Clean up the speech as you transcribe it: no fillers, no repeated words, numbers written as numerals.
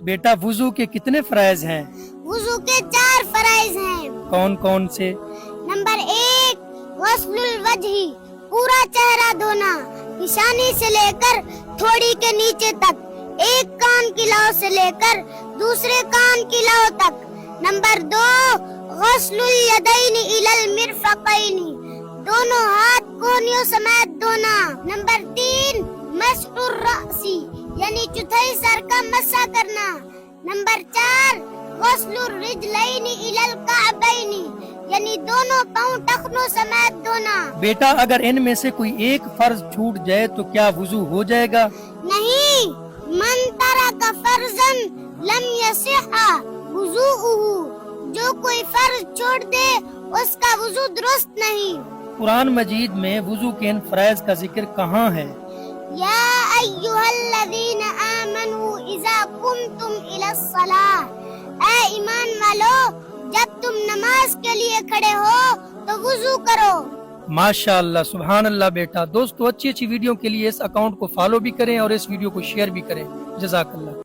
بیٹا وضو کے کتنے فرائض ہیں؟ وضو کے 4 فرائض ہیں۔ کون کون سے؟ نمبر 1 غسل الوجہ، پورا چہرہ دھونا، پیشانی سے لے کر تھوڑی کے نیچے تک، ایک کان کی لو سے لے کر دوسرے کان کی لو تک۔ نمبر 2 غسل الیدین الی المرفقین، دونوں ہاتھ کونیوں سمیت دھونا۔ نمبر 3 مسح الرأس، یعنی چوتھائی سر کا مسح کرنا۔ نمبر 4 غسل الرجلین الی الکعبین، یعنی دونوں پاؤں ٹخنوں سمیت دھونا۔ بیٹا اگر ان میں سے کوئی ایک فرض چھوٹ جائے تو کیا وضو ہو جائے گا؟ نہیں، من ترک فرضا لم یصح وضوءہ، جو کوئی فرض چھوڑ دے اس کا وضو درست نہیں۔ قرآن مجید میں وضو کے ان فرائض کا ذکر کہاں ہے؟ یا ایھا الذین آمنوا اذا قمتم الی الصلاۃ، اے ایمان والو جب تم نماز کے لیے کھڑے ہو تو وضو کرو۔ ماشاء اللہ، سبحان اللہ بیٹا۔ دوستو اچھی ویڈیو کے لیے اس اکاؤنٹ کو فالو بھی کریں اور اس ویڈیو کو شیئر بھی کریں۔ جزاک اللہ۔